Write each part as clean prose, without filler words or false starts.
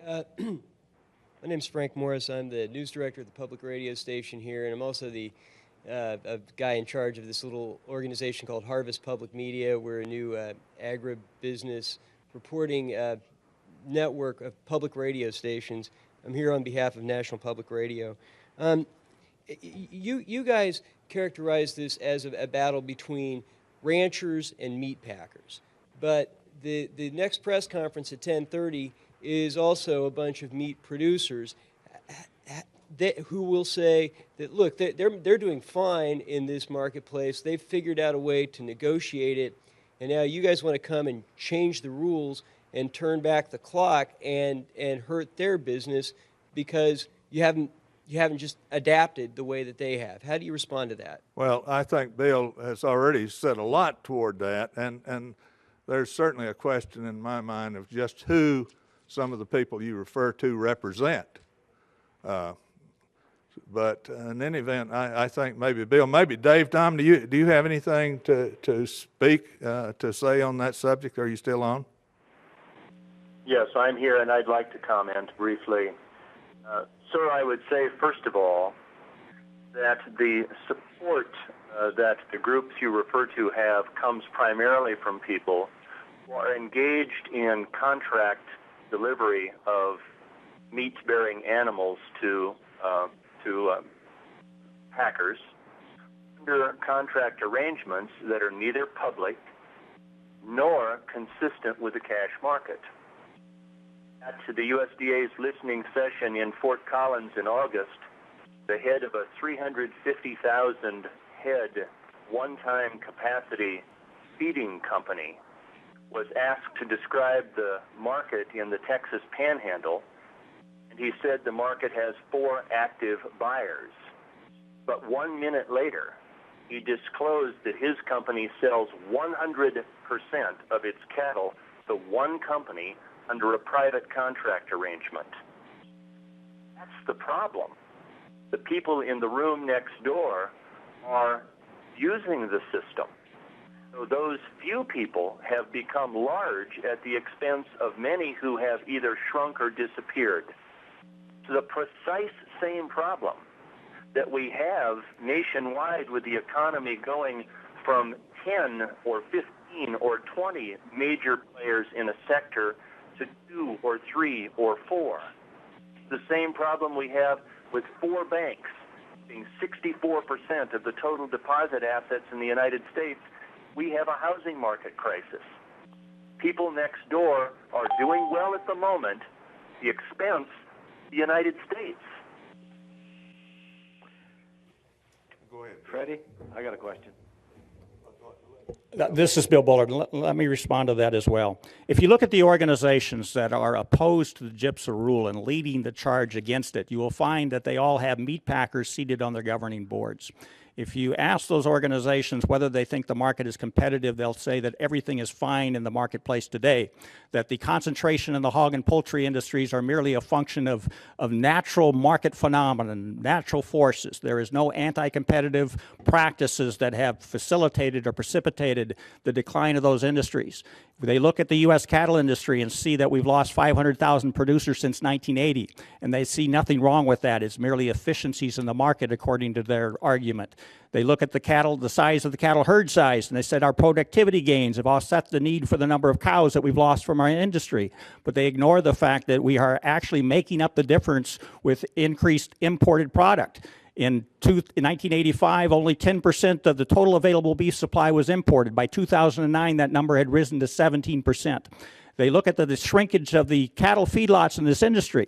My name's Frank Morris. I'm the news director of the public radio station here, and I'm also the a guy in charge of this little organization called Harvest Public Media. We're a new agribusiness reporting network of public radio stations. I'm here on behalf of National Public Radio. You guys characterize this as a battle between ranchers and meat packers, but the next press conference at 10:30 is also a bunch of meat producers who will say that, look, they're doing fine in this marketplace. They've figured out a way to negotiate it, and now you guys want to come and change the rules and turn back the clock and hurt their business because you haven't just adapted the way that they have. How do you respond to that? Well, I think Bill has already said a lot toward that, and there's certainly a question in my mind of just who some of the people you refer to represent. But in any event, I think maybe Bill, maybe Dave, Tom, do you have anything to speak, to say on that subject? Are you still on? Yes, I'm here, and I'd like to comment briefly. Sir, I would say, first of all, that the support that the groups you refer to have comes primarily from people who are engaged in contract delivery of meat-bearing animals to packers under contract arrangements that are neither public nor consistent with the cash market. At the USDA's listening session in Fort Collins in August, the head of a 350,000 head one-time capacity feeding company was asked to describe the market in the Texas Panhandle, and he said the market has 4 active buyers. But 1 minute later, he disclosed that his company sells 100% of its cattle to one company under a private contract arrangement. That's the problem. The people in the room next door are using the system. So those few people have become large at the expense of many who have either shrunk or disappeared. So the precise same problem that we have nationwide with the economy going from 10 or 15 or 20 major players in a sector to 2 or 3 or 4. The same problem we have with 4 banks being 64% of the total deposit assets in the United States. We have a housing market crisis. People next door are doing well at the moment, the expense of the United States. Go ahead. Freddie, I got a question. This is Bill Bullard. Let me respond to that as well. If you look at the organizations that are opposed to the GIPSA rule and leading the charge against it, you will find that they all have meat packers seated on their governing boards. If you ask those organizations whether they think the market is competitive, they'll say that everything is fine in the marketplace today, that the concentration in the hog and poultry industries are merely a function of natural market phenomenon, natural forces. There is no anti-competitive practices that have facilitated or precipitated the decline of those industries. They look at the U.S. cattle industry and see that we've lost 500,000 producers since 1980, and they see nothing wrong with that. It's merely efficiencies in the market, according to their argument. They look at the cattle, the size of the cattle herd size, and they said our productivity gains have offset the need for the number of cows that we've lost from our industry. But they ignore the fact that we are actually making up the difference with increased imported product. In 1985, only 10% of the total available beef supply was imported. By 2009, that number had risen to 17%. They look at the shrinkage of the cattle feedlots in this industry.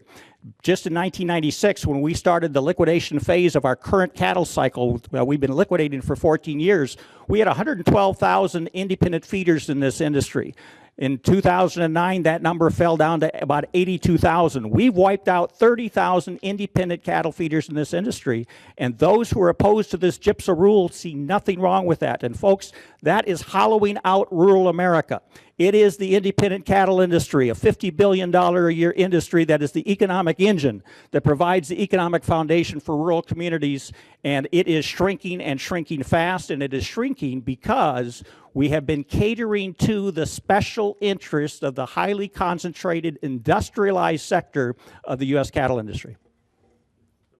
Just in 1996, when we started the liquidation phase of our current cattle cycle, we've been liquidating for 14 years, we had 112,000 independent feeders in this industry. In 2009, that number fell down to about 82,000. We've wiped out 30,000 independent cattle feeders in this industry, and those who are opposed to this GIPSA rule see nothing wrong with that. And folks, that is hollowing out rural America. It is the independent cattle industry, a $50 billion a year industry that is the economic engine that provides the economic foundation for rural communities, and it is shrinking and shrinking fast, and it is shrinking because We have been catering to the special interest of the highly concentrated industrialized sector of the U.S. cattle industry.